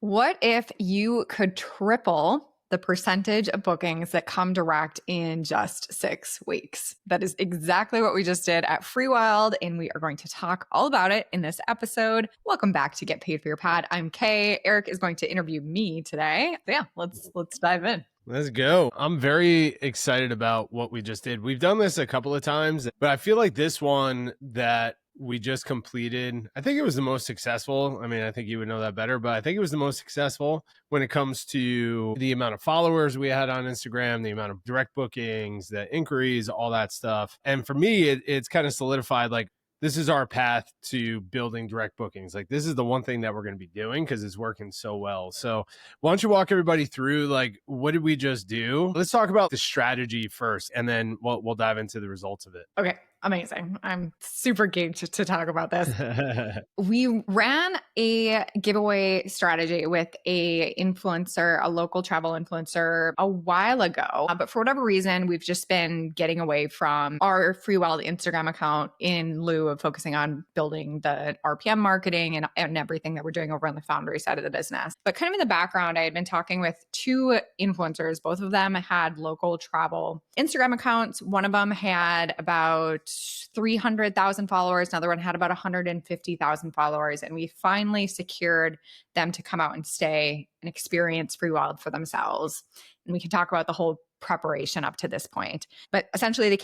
What if you could triple the percentage of bookings that come direct in just 6 weeks? That is exactly what we just did at Freewyld, and we are going to talk all about it in this episode. Welcome back to Get Paid for Your Pod. I'm Kaye. Eric is going to interview me today. So yeah, let's dive in. Let's go. I'm very excited about what we just did. We've done this a couple of times, but I feel like this one that we just completed, I think it was the most successful. I mean, I think you would know that better, but I think it was the most successful when it comes to the amount of followers we had on Instagram, the amount of direct bookings, the inquiries, all that stuff. And for me, it's kind of solidified like, this is our path to building direct bookings. Like this is the one thing that we're going to be doing because it's working so well. So why don't you walk everybody through like, what did we just do? Let's talk about the strategy first, and then we'll dive into the results of it. Okay. Amazing. I'm super geeked to talk about this. We ran a giveaway strategy with a local travel influencer a while ago. But for whatever reason, we've just been getting away from our Freewyld Instagram account in lieu of focusing on building the RPM marketing and everything that we're doing over on the Foundry side of the business. But kind of in the background, I had been talking with two influencers. Both of them had local travel Instagram accounts. One of them had about 300,000 followers. Another one had about 150,000 followers. And we finally secured them to come out and stay and experience Freewyld for themselves. And we can talk about the whole preparation up to this point. But essentially they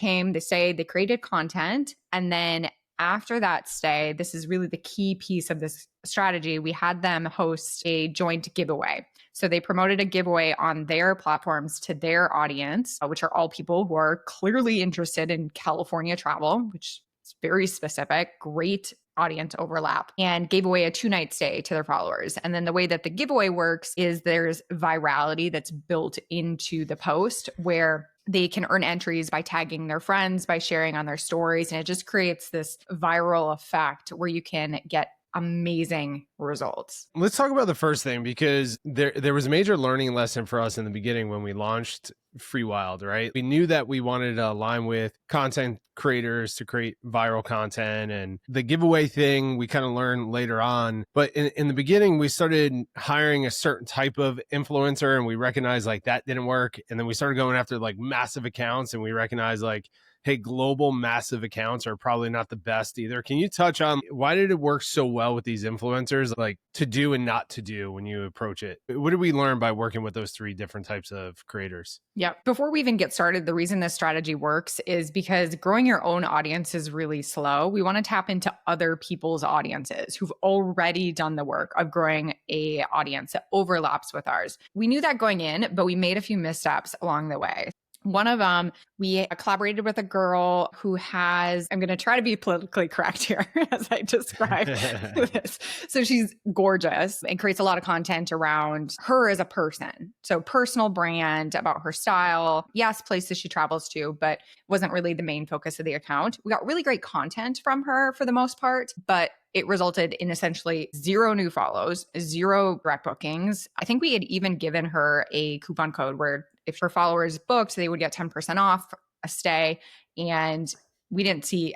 created content. And then after that stay, this is really the key piece of this strategy. We had them host a joint giveaway. So they promoted a giveaway on their platforms to their audience, which are all people who are clearly interested in California travel, which is very specific, great audience overlap, and gave away a 2-night stay to their followers. And then the way that the giveaway works is there's virality that's built into the post where they can earn entries by tagging their friends, by sharing on their stories. And it just creates this viral effect where you can get amazing results. Let's talk about the first thing, because there was a major learning lesson for us in the beginning when we launched Freewyld, right? We knew that we wanted to align with content creators to create viral content, and the giveaway thing we kind of learned later on. But in the beginning, we started hiring a certain type of influencer, and we recognized like that didn't work. And then we started going after like massive accounts, and we recognized like, hey, global massive accounts are probably not the best either. Can you touch on why did it work so well with these influencers, like to do and not to do when you approach it? What did we learn by working with those three different types of creators? Yeah. Before we even get started, the reason this strategy works is because growing your own audience is really slow. We want to tap into other people's audiences who've already done the work of growing a audience that overlaps with ours. We knew that going in, but we made a few missteps along the way. One of them, we collaborated with a girl who has, I'm going to try to be politically correct here as I describe this. So she's gorgeous and creates a lot of content around her as a person. So personal brand, about her style. Yes, places she travels to, but wasn't really the main focus of the account. We got really great content from her for the most part, but it resulted in essentially 0 new follows, 0 direct bookings. I think we had even given her a coupon code where if her followers booked, they would get 10% off a stay. And we didn't see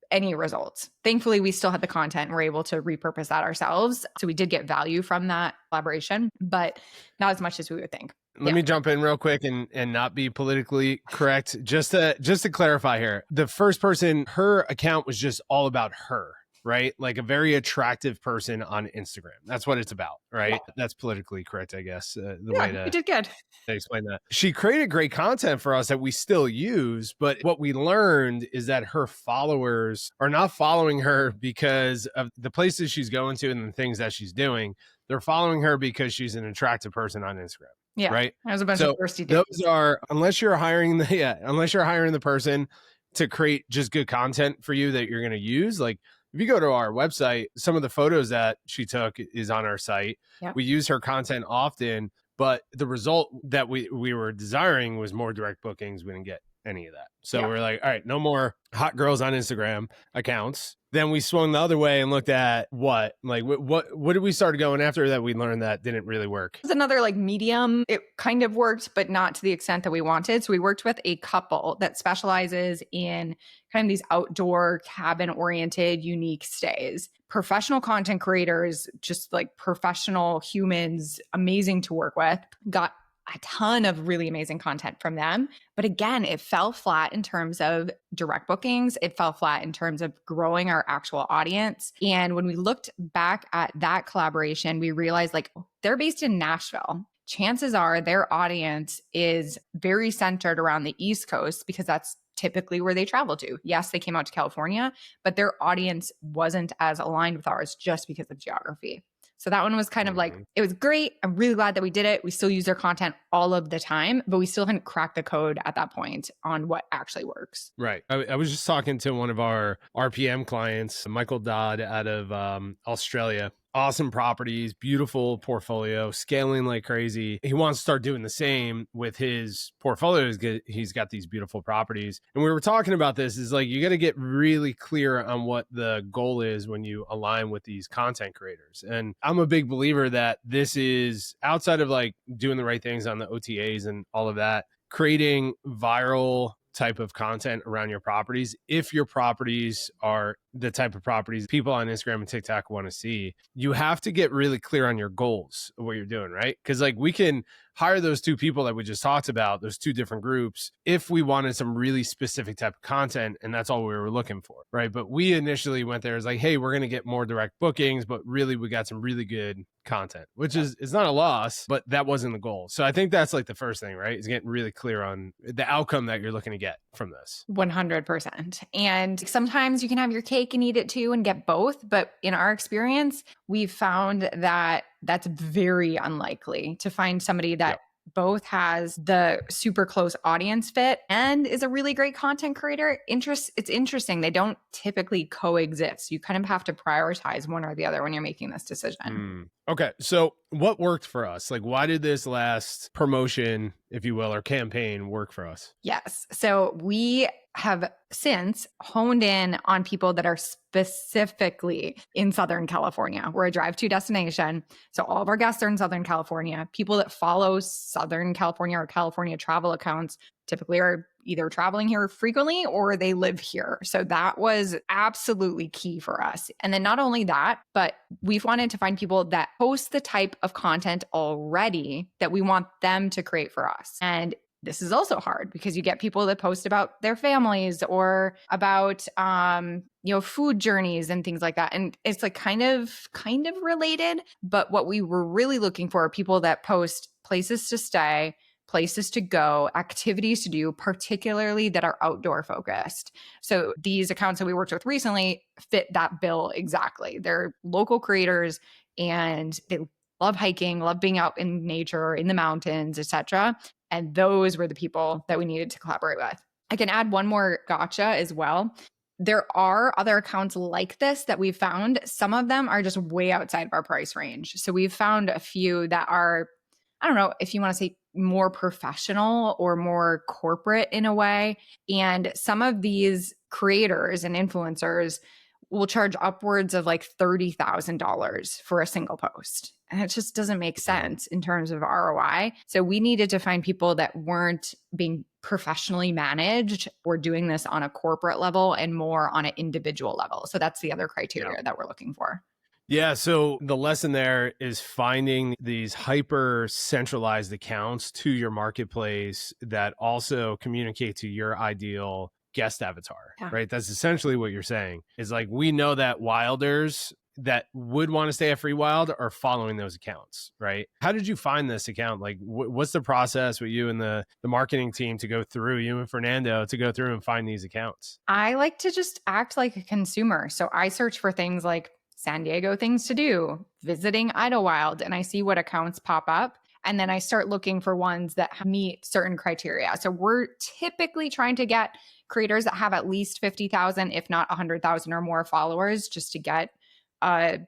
any results. Thankfully, we still had the content and were able to repurpose that ourselves. So we did get value from that collaboration, but not as much as we would think. Let me jump in real quick and not be politically correct. Just to clarify here, the first person, her account was just all about her, right? Like a very attractive person on Instagram. That's what it's about, right? Yeah. That's politically correct, I guess. You did good. Explain that. She created great content for us that we still use, but what we learned is that her followers are not following her because of the places she's going to and the things that she's doing. They're following her because she's an attractive person on Instagram. Yeah, right. There's a bunch of thirsty dudes. Those are unless you're hiring the person to create just good content for you that you're going to use. Like if you go to our website, some of the photos that she took is on our site. Yep. We use her content often, but the result that we were desiring was more direct bookings. We didn't get any of that. So we're like, all right, no more hot girls on Instagram accounts. Then we swung the other way and looked at what did we start going after that we learned that didn't really work? It's another like medium. It kind of worked, but not to the extent that we wanted. So we worked with a couple that specializes in kind of these outdoor cabin oriented unique stays. Professional content creators, just like professional humans, amazing to work with. Got a ton of really amazing content from them. But again, it fell flat in terms of direct bookings. It fell flat in terms of growing our actual audience. And when we looked back at that collaboration, we realized like they're based in Nashville. Chances are their audience is very centered around the East Coast because that's typically where they travel to. Yes, they came out to California, but their audience wasn't as aligned with ours just because of geography. So that one was kind of like, it was great. I'm really glad that we did it. We still use their content all of the time, but we still hadn't cracked the code at that point on what actually works. Right. I was just talking to one of our RPM clients, Michael Dodd out of Australia. Awesome properties, beautiful portfolio, scaling like crazy. He wants to start doing the same with his portfolio. He's got these beautiful properties. And we were talking about this is like, you got to get really clear on what the goal is when you align with these content creators. And I'm a big believer that this is outside of like doing the right things on the OTAs and all of that, creating viral type of content around your properties. If your properties are the type of properties people on Instagram and TikTok want to see, you have to get really clear on your goals of what you're doing, right? Because like we can hire those two people that we just talked about, those two different groups, if we wanted some really specific type of content and that's all we were looking for, right? But we initially went there as like, hey, we're going to get more direct bookings, but really we got some really good content, which is not a loss, but that wasn't the goal. So I think that's like the first thing, right? Is getting really clear on the outcome that you're looking to get from this. 100%. And sometimes you can have your cake and eat it too and get both. But in our experience, we've found that that's very unlikely to find somebody that both has the super close audience fit and is a really great content creator. It's interesting. They don't typically coexist. You kind of have to prioritize one or the other when you're making this decision. Okay. So what worked for us? Like, why did this last promotion, if you will, or campaign work for us? Yes. So we have since honed in on people that are specifically in Southern California. We're a drive-to destination. So all of our guests are in Southern California. People that follow Southern California or California travel accounts typically are either traveling here frequently or they live here. So that was absolutely key for us. And then not only that, but we've wanted to find people that post the type of content already that we want them to create for us. And this is also hard because you get people that post about their families or about food journeys and things like that. And it's like kind of related, but what we were really looking for are people that post places to stay, places to go, activities to do, particularly that are outdoor focused. So these accounts that we worked with recently fit that bill exactly. They're local creators and they love hiking, love being out in nature, in the mountains, etc. And those were the people that we needed to collaborate with. I can add one more gotcha as well. There are other accounts like this that we've found. Some of them are just way outside of our price range. So we've found a few that are, I don't know if you want to say more professional or more corporate in a way. And some of these creators and influencers will charge upwards of like $30,000 for a single post. And it just doesn't make sense in terms of ROI. So we needed to find people that weren't being professionally managed or doing this on a corporate level and more on an individual level. So that's the other criteria that we're looking for. Yeah. So the lesson there is finding these hyper centralized accounts to your marketplace that also communicate to your ideal guest avatar, right? That's essentially what you're saying is like, we know that wilders that would want to stay at Freewyld are following those accounts, right? How did you find this account? Like, what's the process with you and the marketing team to go through, you and Fernando, to go through and find these accounts? I like to just act like a consumer. So I search for things like San Diego things to do, visiting Idlewild, and I see what accounts pop up. And then I start looking for ones that meet certain criteria. So we're typically trying to get creators that have at least 50,000, if not 100,000 or more followers, just to get a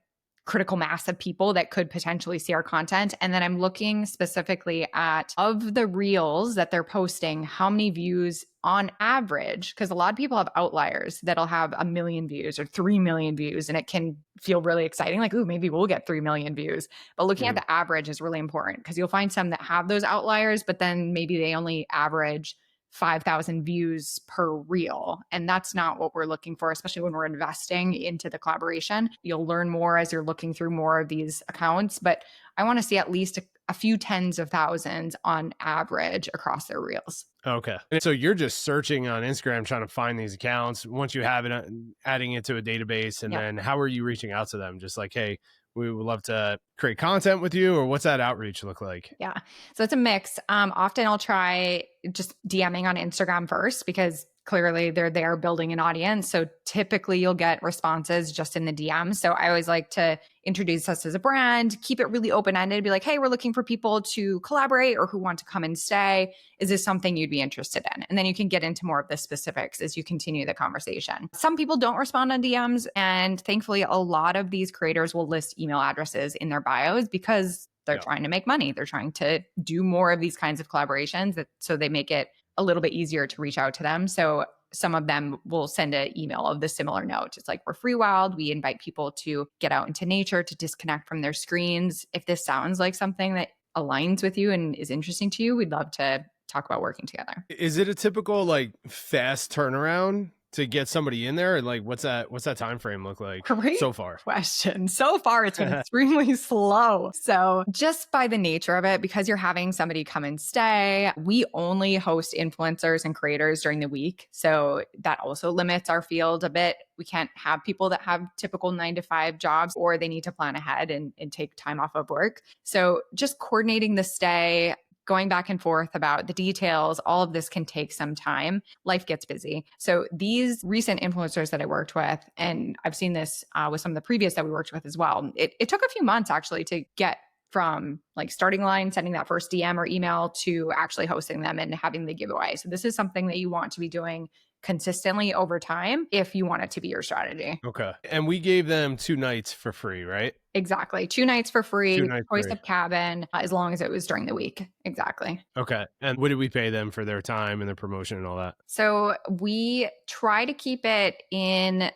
critical mass of people that could potentially see our content. And then I'm looking specifically at, of the reels that they're posting, how many views on average, because a lot of people have outliers that'll have 1 million views or 3 million views, and it can feel really exciting. Like, ooh, maybe we'll get 3 million views. But looking at the average is really important, because you'll find some that have those outliers, but then maybe they only average 5,000 views per reel. And that's not what we're looking for, especially when we're investing into the collaboration. You'll learn more as you're looking through more of these accounts, but I want to see at least a few tens of thousands on average across their reels. Okay. So you're just searching on Instagram, trying to find these accounts. Once you have it, adding it to a database, and then how are you reaching out to them? Just like, hey, we would love to create content with you, or what's that outreach look like? Yeah. So it's a mix. Often I'll try just DMing on Instagram first, because clearly they're there building an audience. So typically you'll get responses just in the DM. So I always like to introduce us as a brand, keep it really open-ended, be like, hey, we're looking for people to collaborate or who want to come and stay. Is this something you'd be interested in? And then you can get into more of the specifics as you continue the conversation. Some people don't respond on DMs. And thankfully, a lot of these creators will list email addresses in their bios, because they're trying to make money. They're trying to do more of these kinds of collaborations, so they make it a little bit easier to reach out to them. So some of them will send an email of the similar note. It's like, we're Freewyld. We invite people to get out into nature, to disconnect from their screens. If this sounds like something that aligns with you and is interesting to you, we'd love to talk about working together. Is it a typical like fast turnaround to get somebody in there? Like, what's that time frame look like? Great so far? Question. So far, it's been extremely slow. So just by the nature of it, because you're having somebody come and stay, we only host influencers and creators during the week. So that also limits our field a bit. We can't have people that have typical 9-to-5 jobs, or they need to plan ahead and take time off of work. So just coordinating the stay, going back and forth about the details, all of this can take some time. Life gets busy. So these recent influencers that I worked with, and I've seen this with some of the previous that we worked with as well, it took a few months actually to get from like starting line, sending that first DM or email, to actually hosting them and having the giveaway. So this is something that you want to be doing consistently over time if you want it to be your strategy. Okay. And we gave them 2 nights for free, right? Exactly. 2 nights for free, 2 nights choice free. of cabin, as long as it was during the week. Exactly. Okay. And what did we pay them for their time and their promotion and all that? So we try to keep it in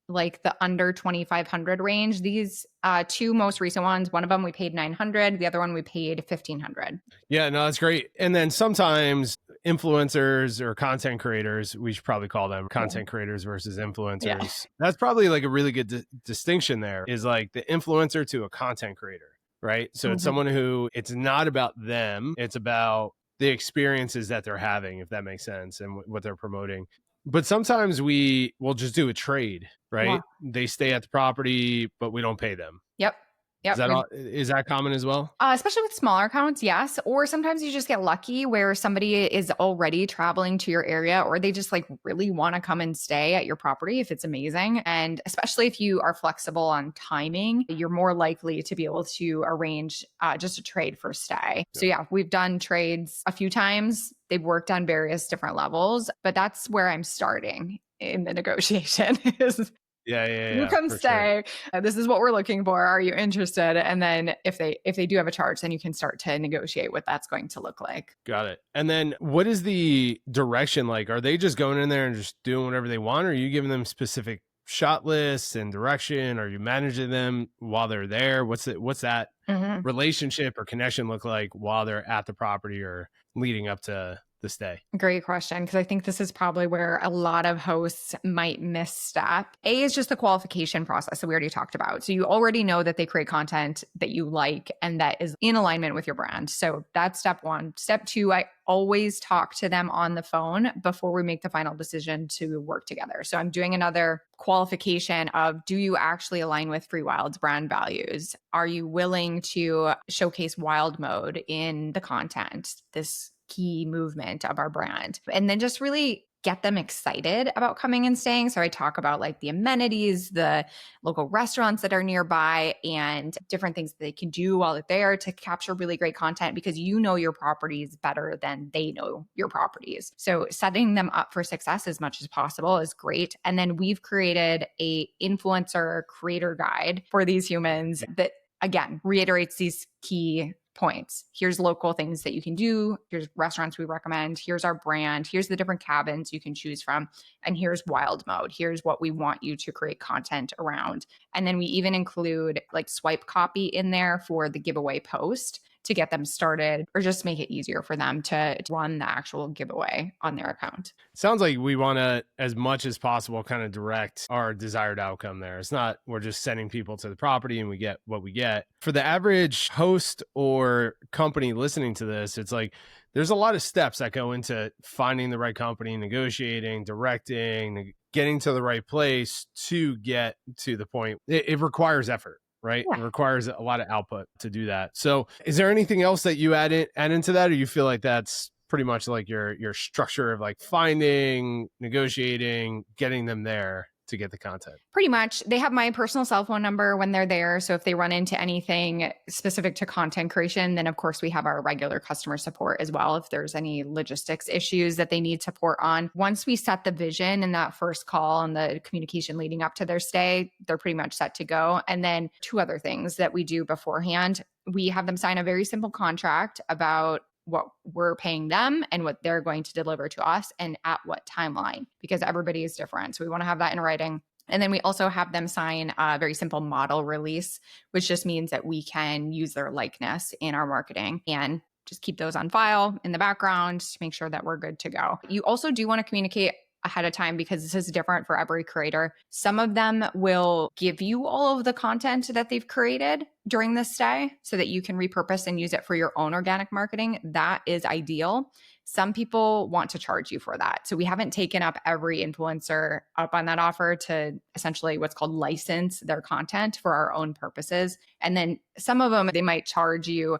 like the under 2,500 range. These 2 most recent ones, one of them we paid 900, the other one we paid 1,500. Yeah, no, that's great. And then sometimes influencers or content creators, we should probably call them content creators versus influencers. Yeah. That's probably like a really good distinction there, is like the influencer to a content creator, right? So it's someone who, it's not about them, it's about the experiences that they're having, if that makes sense, and what they're promoting. But sometimes we will just do a trade, right? Yeah. They stay at the property, but we don't pay them. Yep. Yep. Is that common as well? Especially with smaller accounts, yes. Or sometimes you just get lucky where somebody is already traveling to your area, or they just like really want to come and stay at your property if it's amazing. And especially if you are flexible on timing, you're more likely to be able to arrange just a trade for stay. So yeah, we've done trades a few times. They've worked on various different levels, but that's where I'm starting in the negotiation is you come stay. Sure. This is what we're looking for. Are you interested? And then if they do have a charge, then you can start to negotiate what that's going to look like. Got it. And then what is the direction like? Are they just going in there and just doing whatever they want? Or are you giving them specific shot lists and direction? Are you managing them while they're there? What's that relationship or connection look like while they're at the property or leading up to the stay? Great question, because I think this is probably where a lot of hosts might misstep. A is just the qualification process that we already talked about. So you already know that they create content that you like and that is in alignment with your brand. So that's step 1. Step 2, I always talk to them on the phone before we make the final decision to work together. So I'm doing another qualification of, do you actually align with Freewild's brand values? Are you willing to showcase wild mode in the content, this key movement of our brand? And then just really get them excited about coming and staying. So I talk about like the amenities, the local restaurants that are nearby, and different things that they can do while they're there to capture really great content, because you know your properties better than they know your properties. So setting them up for success as much as possible is great. And then we've created a influencer creator guide for these humans that, again, reiterates these key points. Here's local things that you can do. Here's restaurants we recommend. Here's our brand. Here's the different cabins you can choose from. And here's wild mode. Here's what we want you to create content around. And then we even include like swipe copy in there for the giveaway post to get them started, or just make it easier for them to run the actual giveaway on their account. Sounds like we want to, as much as possible, kind of direct our desired outcome there. It's not we're just sending people to the property and we get what we get. For the average host or company listening to this, it's like there's a lot of steps that go into finding the right company, negotiating, directing, getting to the right place to get to the point. It requires effort. Right? Yeah. It requires a lot of output to do that. So is there anything else that you add into that, or you feel like that's pretty much like your structure of like finding, negotiating, getting them there to get the content? Pretty much. They have my personal cell phone number when they're there. So if they run into anything specific to content creation, then of course we have our regular customer support as well if there's any logistics issues that they need support on. Once we set the vision in that first call and the communication leading up to their stay, they're pretty much set to go. And then two other things that we do beforehand. We have them sign a very simple contract about what we're paying them and what they're going to deliver to us and at what timeline, because everybody is different. So we want to have that in writing. And then we also have them sign a very simple model release, which just means that we can use their likeness in our marketing and just keep those on file in the background to make sure that we're good to go. You also do want to communicate ahead of time, because this is different for every creator. Some of them will give you all of the content that they've created during this stay so that you can repurpose and use it for your own organic marketing. That is ideal. Some people want to charge you for that. So we haven't taken up every influencer up on that offer to essentially what's called license their content for our own purposes. And then some of them, they might charge you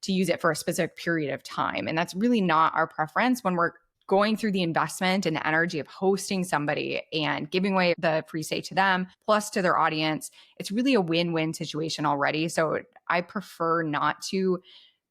to use it for a specific period of time. And that's really not our preference when we're going through the investment and the energy of hosting somebody and giving away the free stay to them, plus to their audience. It's really a win-win situation already. So I prefer not to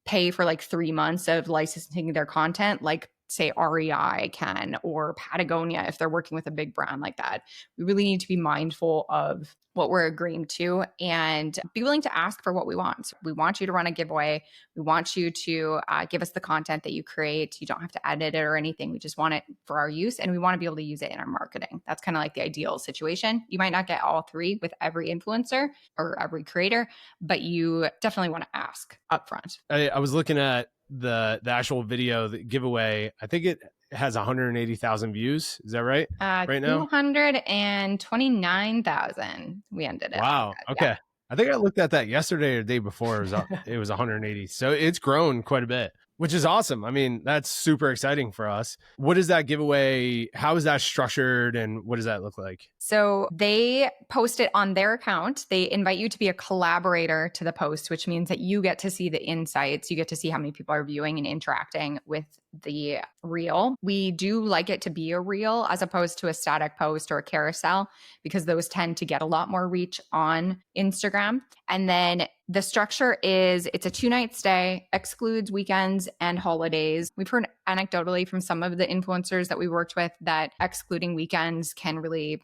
pay for like 3 months of licensing their content, like say REI can, or Patagonia if they're working with a big brand like that. We really need to be mindful of what we're agreeing to and be willing to ask for what we want. So we want you to run a giveaway. We want you to give us the content that you create. You don't have to edit it or anything. We just want it for our use, and we want to be able to use it in our marketing. That's kind of like the ideal situation. You might not get all three with every influencer or every creator, but you definitely want to ask upfront. I was looking at the actual video, the giveaway. I think it has 180,000 views. Is that right? Right now? 229,000. We ended it. Wow. Okay. Yeah. I think I looked at that yesterday or the day before. It was 180. So it's grown quite a bit, which is awesome. I mean, that's super exciting for us. What is that giveaway? How is that structured? And what does that look like? So they post it on their account. They invite you to be a collaborator to the post, which means that you get to see the insights. You get to see how many people are viewing and interacting with the reel. We do like it to be a reel as opposed to a static post or a carousel, because those tend to get a lot more reach on Instagram. And then the structure is it's a 2-night stay, excludes weekends and holidays. We've heard anecdotally from some of the influencers that we worked with that excluding weekends can really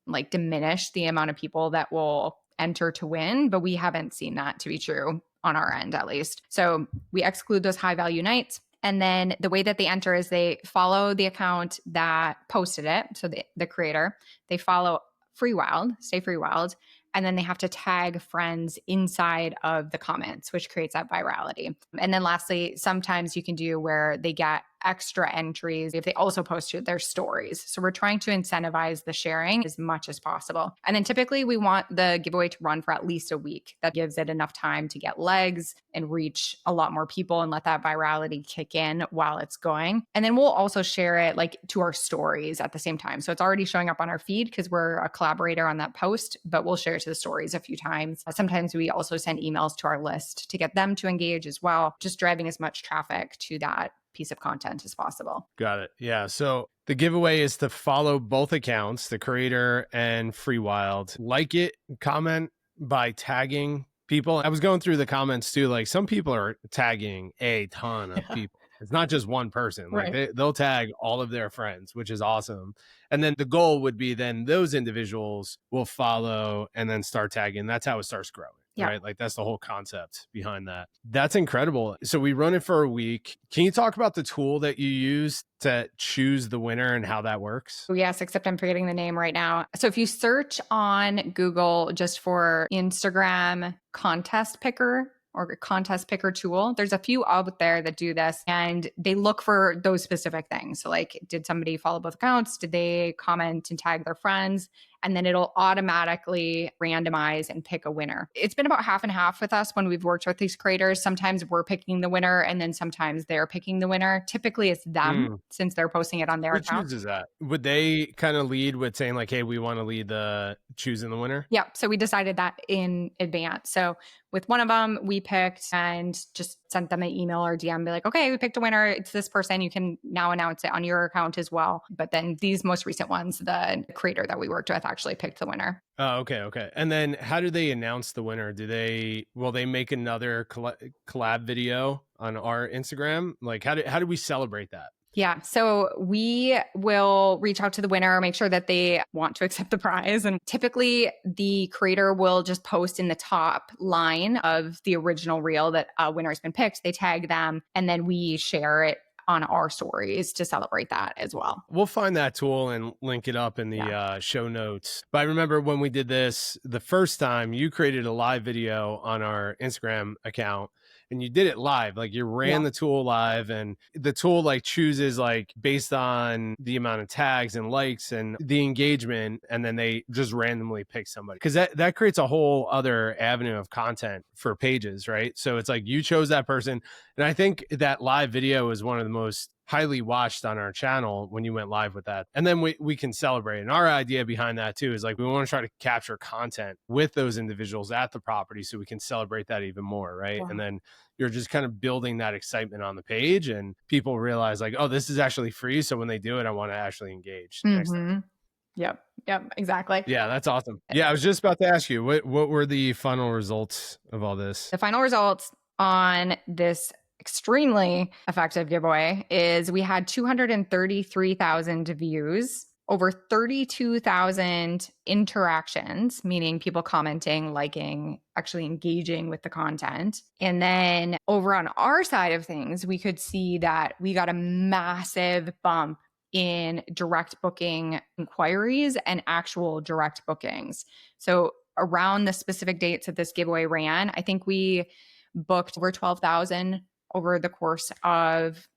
like diminish the amount of people that will enter to win, but we haven't seen that to be true on our end, at least. So we exclude those high value nights. And then the way that they enter is they follow the account that posted it. So the creator, they follow Freewyld, stay Freewyld, and then they have to tag friends inside of the comments, which creates that virality. And then lastly, sometimes you can do where they get extra entries if they also post their stories. So we're trying to incentivize the sharing as much as possible. And then typically we want the giveaway to run for at least a week. That gives it enough time to get legs and reach a lot more people and let that virality kick in while it's going. And then we'll also share it like to our stories at the same time. So it's already showing up on our feed because we're a collaborator on that post, but we'll share it to the stories a few times. Sometimes we also send emails to our list to get them to engage as well, just driving as much traffic to that piece of content as possible. Got it. Yeah. So the giveaway is to follow both accounts, the creator and Freewyld. Like it, comment by tagging people. I was going through the comments too. Like some people are tagging a ton of Yeah. people. It's not just one person. Like Right. they'll tag all of their friends, which is awesome. And then the goal would be then those individuals will follow and then start tagging. That's how it starts growing. Yeah. Right. Like that's the whole concept behind that. That's incredible. So we run it for a week. Can you talk about the tool that you use to choose the winner and how that works? Oh, yes, except I'm forgetting the name right now. So if you search on Google just for Instagram contest picker or contest picker tool, there's a few out there that do this and they look for those specific things. So like, did somebody follow both accounts? Did they comment and tag their friends? And then it'll automatically randomize and pick a winner. It's been about half and half with us when we've worked with these creators. Sometimes we're picking the winner and then sometimes they're picking the winner. Typically it's them since they're posting it on their Who account. chooses that? Would they kind of lead with saying like, hey, we want to lead the choosing the winner? Yeah. So we decided that in advance. So with one of them, we picked and just sent them an email or DM, be like, okay, we picked a winner. It's this person. You can now announce it on your account as well. But then these most recent ones, the creator that we worked with actually picked the winner. Oh, okay. Okay. And then how do they announce the winner? Will they make another collab video on our Instagram? Like how do we celebrate that? Yeah. So we will reach out to the winner, make sure that they want to accept the prize. And typically the creator will just post in the top line of the original reel that a winner has been picked. They tag them and then we share it on our stories to celebrate that as well. We'll find that tool and link it up in the show notes. But I remember when we did this the first time, you created a live video on our Instagram account and you did it live. Like you ran the tool live and the tool like chooses like based on the amount of tags and likes and the engagement. And then they just randomly pick somebody because that creates a whole other avenue of content for pages, right? So it's like you chose that person. And I think that live video is one of the most highly watched on our channel when you went live with that. And then we can celebrate. And our idea behind that too is like we want to try to capture content with those individuals at the property so we can celebrate that even more, right? And then you're just kind of building that excitement on the page and people realize like, oh, this is actually free. So when they do it, I want to actually engage next time. Yep, exactly. Yeah, that's awesome. Yeah, I was just about to ask you, what were the final results of all this? The final results on this extremely effective giveaway is we had 233,000 views, over 32,000 interactions, meaning people commenting, liking, actually engaging with the content. And then over on our side of things, we could see that we got a massive bump in direct booking inquiries and actual direct bookings. So around the specific dates that this giveaway ran, I think we booked over 12,000 over the course of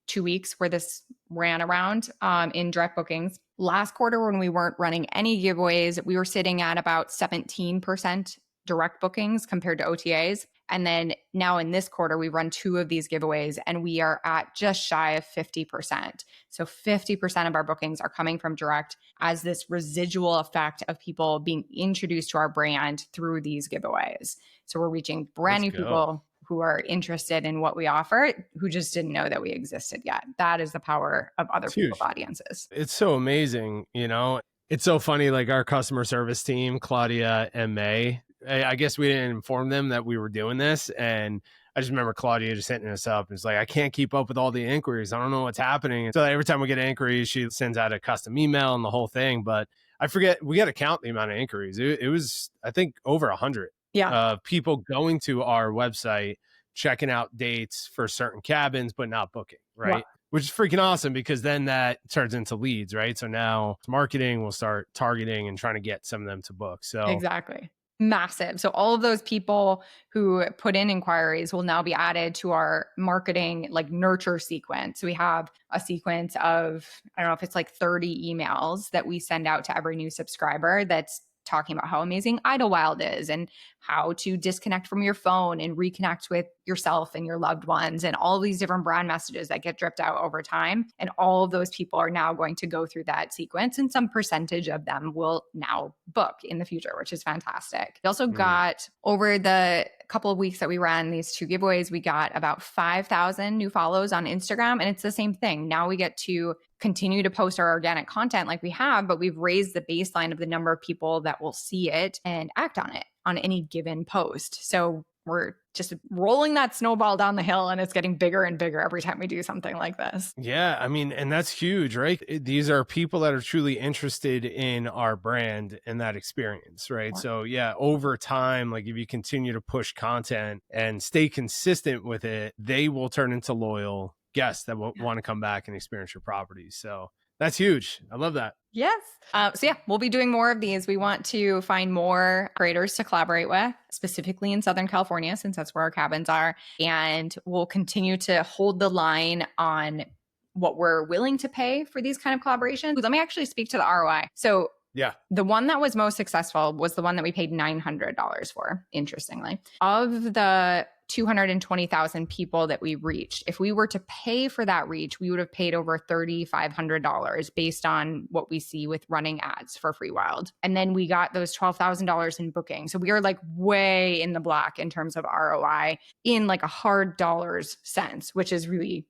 2 weeks where this ran around in direct bookings. Last quarter, when we weren't running any giveaways, we were sitting at about 17% direct bookings compared to OTAs. And then now in this quarter, we run 2 of these giveaways and we are at just shy of 50%. So 50% of our bookings are coming from direct as this residual effect of people being introduced to our brand through these giveaways. So we're reaching brand new people who are interested in what we offer, who just didn't know that we existed yet. That is the power of other people's audiences. It's so amazing, you know? It's so funny, like our customer service team, Claudia and May, I guess we didn't inform them that we were doing this. And I just remember Claudia just hitting us up. It's like, I can't keep up with all the inquiries. I don't know what's happening. And so every time we get an inquiry, she sends out a custom email and the whole thing. But I forget, we got to count the amount of inquiries. It was, I think, over 100 of people going to our website, checking out dates for certain cabins, but not booking, right? Which is freaking awesome because then that turns into leads, right? So now marketing will start targeting and trying to get some of them to book. So exactly. Massive. So all of those people who put in inquiries will now be added to our marketing like nurture sequence. We have a sequence of, I don't know if it's like 30 emails that we send out to every new subscriber that's talking about how amazing Idlewild is and how to disconnect from your phone and reconnect with yourself and your loved ones and all these different brand messages that get dripped out over time. And all of those people are now going to go through that sequence, and some percentage of them will now book in the future, which is fantastic. We also got, over the couple of weeks that we ran these 2 giveaways, we got about 5,000 new follows on Instagram. And it's the same thing. Now we get to continue to post our organic content like we have, but we've raised the baseline of the number of people that will see it and act on it on any given post. So we're just rolling that snowball down the hill, and it's getting bigger and bigger every time we do something like this. Yeah, I mean, and that's huge, right? These are people that are truly interested in our brand and that experience, right? So yeah, over time, like if you continue to push content and stay consistent with it, they will turn into loyal guests that will want to come back and experience your properties. So that's huge. I love that. Yes. So yeah, we'll be doing more of these. We want to find more creators to collaborate with, specifically in Southern California, since that's where our cabins are. And we'll continue to hold the line on what we're willing to pay for these kind of collaborations. Let me actually speak to the ROI. So yeah, the one that was most successful was the one that we paid $900 for, interestingly. Of the 220,000 people that we reached, if we were to pay for that reach, we would have paid over $3,500 based on what we see with running ads for Freewyld. And then we got those $12,000 in booking. So we are like way in the black in terms of ROI in like a hard dollars sense, which is really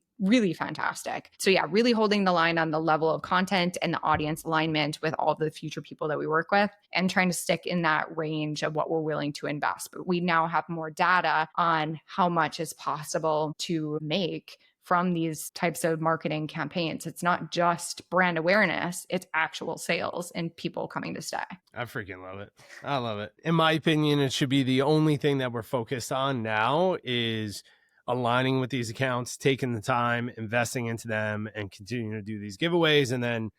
fantastic. So yeah, really holding the line on the level of content and the audience alignment with all the future people that we work with, and trying to stick in that range of what we're willing to invest. But we now have more data on how much is possible to make from these types of marketing campaigns. It's not just brand awareness, it's actual sales and people coming to stay. I freaking love it. I love it. In my opinion, it should be the only thing that we're focused on now is aligning with these accounts, taking the time, investing into them, and continuing to do these giveaways. And then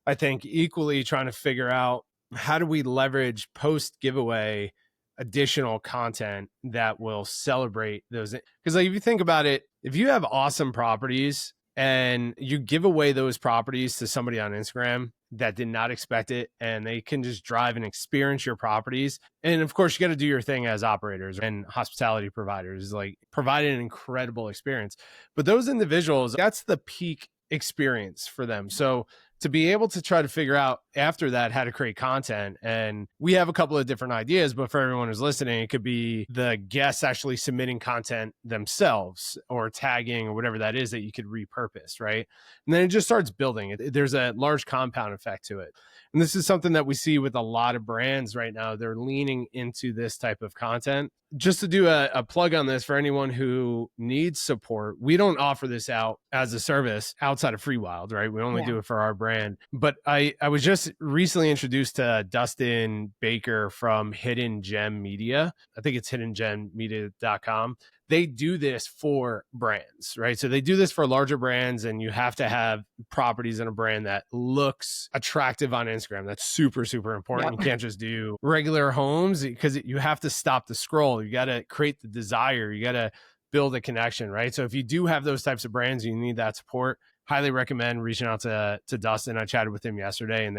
I think equally trying to figure out, how do we leverage post giveaway additional content that will celebrate those? Because like, if you think about it, if you have awesome properties and you give away those properties to somebody on Instagram that did not expect it, and they can just drive and experience your properties. And of course, you got to do your thing as operators and hospitality providers, like provide an incredible experience. But those individuals, that's the peak experience for them. So to be able to try to figure out after that how to create content, and we have a couple of different ideas, but for everyone who's listening, it could be the guests actually submitting content themselves or tagging or whatever that is that you could repurpose, right? And then it just starts building. There's a large compound effect to it. And this is something that we see with a lot of brands right now. They're leaning into this type of content. Just to do a plug on this for anyone who needs support, we don't offer this out as a service outside of Freewyld, right? We only do it for our brand. But I was just recently introduced to Dustin Baker from Hidden Gem Media. I think it's hiddengemmedia.com. They do this for brands, right? So they do this for larger brands, and you have to have properties in a brand that looks attractive on Instagram. That's super, super important. Yep. You can't just do regular homes because you have to stop the scroll. You got to create the desire. You got to build a connection, right? So if you do have those types of brands, you need that support. Highly recommend reaching out to Dustin. I chatted with him yesterday, and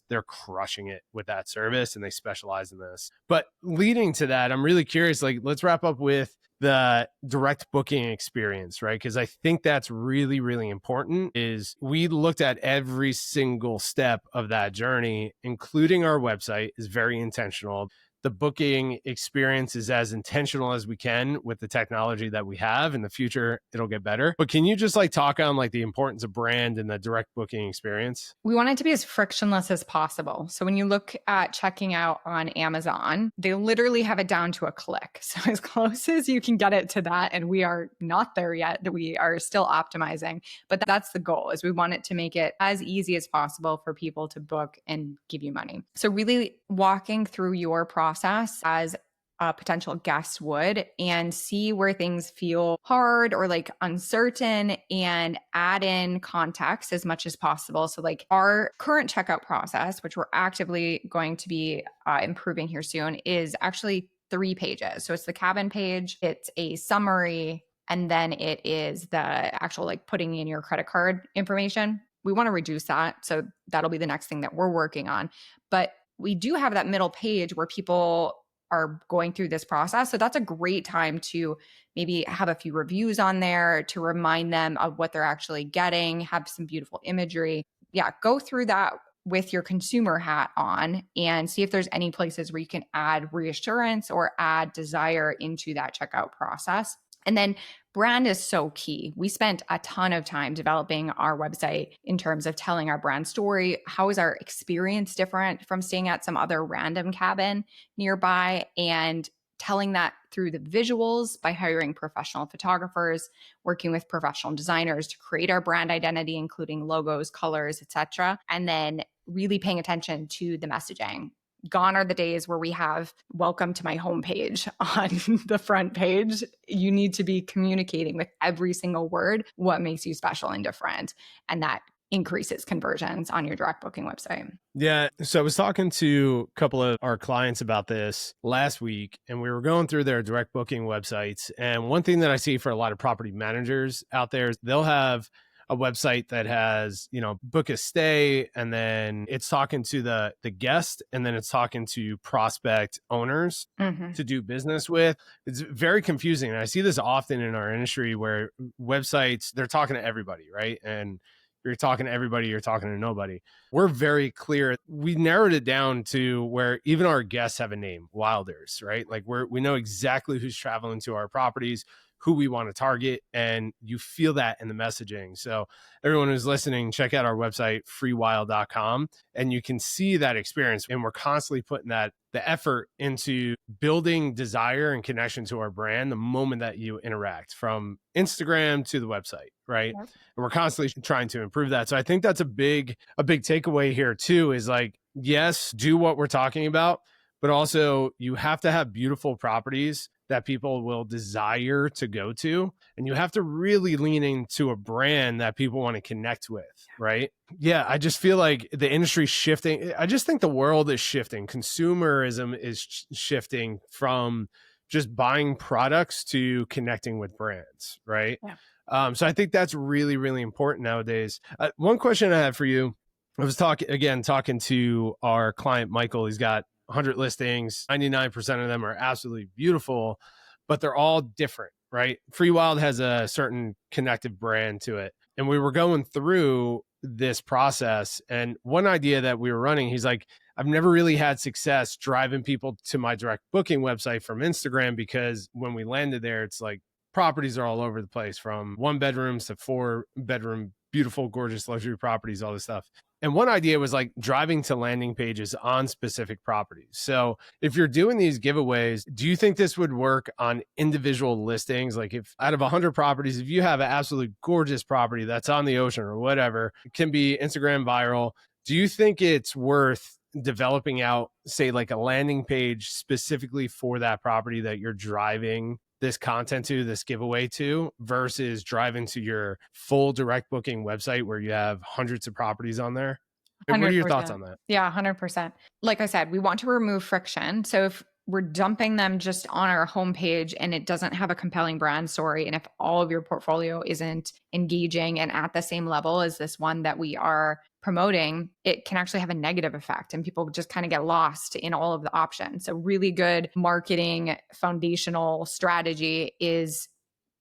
they're crushing it with that service, and they specialize in this. But leading to that, I'm really curious, like, let's wrap up with the direct booking experience, right? Because I think that's really, really important. Is we looked at every single step of that journey, including our website is very intentional. The booking experience is as intentional as we can with the technology that we have. In the future, it'll get better. But can you just like talk on like the importance of brand and the direct booking experience? We want it to be as frictionless as possible. So when you look at checking out on Amazon, they literally have it down to a click. So as close as you can get it to that, and we are not there yet. We are still optimizing, but that's the goal, is we want it to make it as easy as possible for people to book and give you money. So really walking through your process as a potential guest would, and see where things feel hard or like uncertain, and add in context as much as possible. So like our current checkout process, which we're actively going to be improving here soon, is actually 3 pages. So it's the cabin page, it's a summary, and then it is the actual like putting in your credit card information. We want to reduce that. So that'll be the next thing that we're working on. But we do have that middle page where people are going through this process. So that's a great time to maybe have a few reviews on there to remind them of what they're actually getting, have some beautiful imagery. Yeah, go through that with your consumer hat on and see if there's any places where you can add reassurance or add desire into that checkout process. And then brand is so key. We spent a ton of time developing our website in terms of telling our brand story. How is our experience different from staying at some other random cabin nearby? And telling that through the visuals by hiring professional photographers, working with professional designers to create our brand identity, including logos, colors, etc. And then really paying attention to the messaging. Gone are the days where we have welcome to my homepage on the front page. You need to be communicating with every single word what makes you special and different. And that increases conversions on your direct booking website. Yeah. So I was talking to a couple of our clients about this last week, and we were going through their direct booking websites. And one thing that I see for a lot of property managers out there is they'll have a website that has, book a stay, and then it's talking to the guest, and then it's talking to prospect owners to do business with. It's very confusing. And I see this often in our industry where websites, they're talking to everybody, right? And you're talking to everybody, you're talking to nobody. We're very clear. We narrowed it down to where even our guests have a name, Wilders, right? Like we know exactly who's traveling to our properties, who we want to target, and you feel that in the messaging. So everyone who's listening, check out our website, freewyld.com, and you can see that experience. And we're constantly putting the effort into building desire and connection to our brand the moment that you interact, from Instagram to the website, right? Yep. And we're constantly trying to improve that. So I think that's a big takeaway here too, is like, yes, do what we're talking about, but also you have to have beautiful properties that people will desire to go to. And you have to really lean into a brand that people want to connect with, right? Yeah, I just feel like the industry's shifting. I just think the world is shifting. Consumerism is shifting from just buying products to connecting with brands, right? Yeah. So I think that's really, really important nowadays. One question I have for you, I was talking to our client, Michael. He's got 100 listings, 99% of them are absolutely beautiful, but they're all different, right? Freewyld has a certain connective brand to it. And we were going through this process, and one idea that we were running, he's like, I've never really had success driving people to my direct booking website from Instagram, because when we landed there, it's like properties are all over the place, from 1 bedrooms to 4 bedroom, beautiful, gorgeous luxury properties, all this stuff. And one idea was like driving to landing pages on specific properties. So if you're doing these giveaways, do you think this would work on individual listings? Like if out of 100 properties, if you have an absolutely gorgeous property that's on the ocean or whatever, it can be Instagram viral. Do you think it's worth developing out, say, like a landing page specifically for that property that you're driving this content to, this giveaway to, versus driving to your full direct booking website where you have hundreds of properties on there? And what are your thoughts on that? Yeah, 100%. Like I said, we want to remove friction. So if we're dumping them just on our homepage and it doesn't have a compelling brand story, and if all of your portfolio isn't engaging and at the same level as this one that we are promoting, it can actually have a negative effect and people just kind of get lost in all of the options. So really good marketing foundational strategy is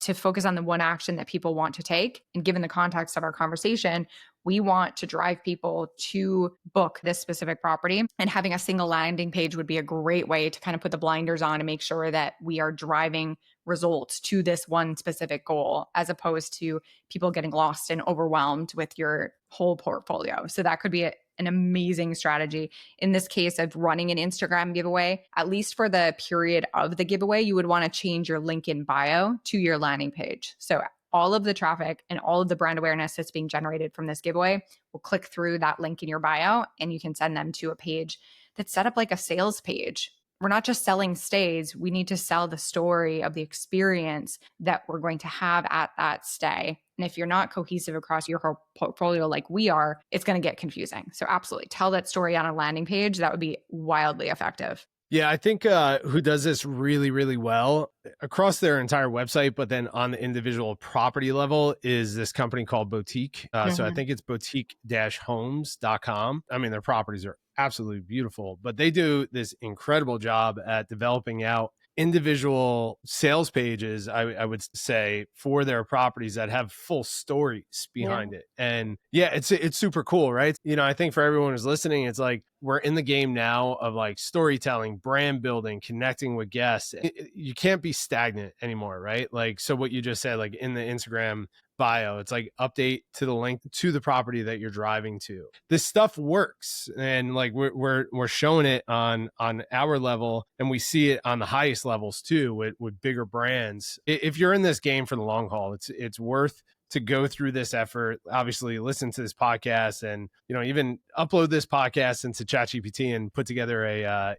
to focus on the one action that people want to take. And given the context of our conversation, we want to drive people to book this specific property, and having a single landing page would be a great way to kind of put the blinders on and make sure that we are driving results to this one specific goal, as opposed to people getting lost and overwhelmed with your whole portfolio. So that could be an amazing strategy. In this case of running an Instagram giveaway, at least for the period of the giveaway, you would want to change your link in bio to your landing page. So all of the traffic and all of the brand awareness that's being generated from this giveaway will click through that link in your bio, and you can send them to a page that's set up like a sales page. We're not just selling stays. We need to sell the story of the experience that we're going to have at that stay. And if you're not cohesive across your whole portfolio like we are, it's going to get confusing. So absolutely tell that story on a landing page. That would be wildly effective. Yeah, I think who does this really, really well across their entire website, but then on the individual property level, is this company called Boutique. So I think it's boutique-homes.com. I mean, their properties are absolutely beautiful. But they do this incredible job at developing out individual sales pages, I would say, for their properties that have full stories behind it. And yeah, it's super cool, right? You know, I think for everyone who's listening, it's like we're in the game now of like storytelling, brand building, connecting with guests. You can't be stagnant anymore, right? Like, so what you just said, like in the Instagram bio, it's like update to the link to the property that you're driving to. This stuff works, and like we're showing it on our level, and we see it on the highest levels too with bigger brands. If you're in this game for the long haul, it's worth to go through this effort. Obviously, listen to this podcast, and even upload this podcast into ChatGPT and put together a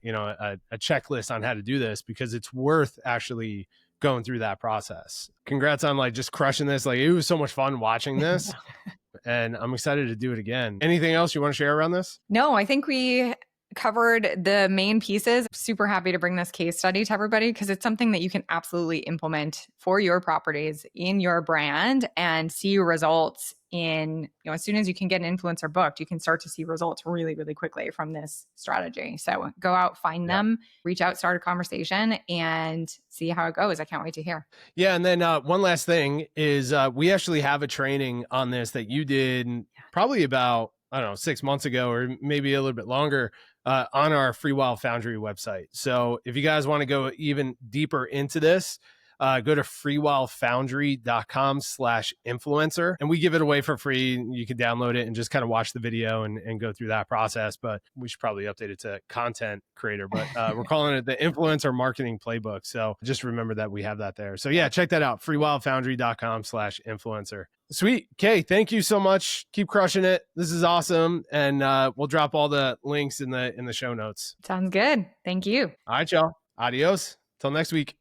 checklist on how to do this, because it's worth actually going through that process. Congrats on like just crushing this. Like, it was so much fun watching this. And I'm excited to do it again. Anything else you want to share around this? No, I think we covered the main pieces. Super happy to bring this case study to everybody, because it's something that you can absolutely implement for your properties in your brand and see results in, as soon as you can get an influencer booked, you can start to see results really, really quickly from this strategy. So go out, find them, reach out, start a conversation, and see how it goes. I can't wait to hear. Yeah. And then one last thing is we actually have a training on this that you did probably about, I don't know, 6 months ago, or maybe a little bit longer, on our Freewyld Foundry website. So if you guys want to go even deeper into this, go to freewildfoundry.com/influencer, and we give it away for free. You can download it and just kind of watch the video and go through that process. But we should probably update it to content creator, but we're calling it the Influencer Marketing Playbook. So just remember that we have that there. So yeah, check that out. freewildfoundry.com/influencer. Sweet. Kaye, thank you so much. Keep crushing it. This is awesome. And we'll drop all the links in the show notes. Sounds good. Thank you. All right, y'all. Adios. Till next week.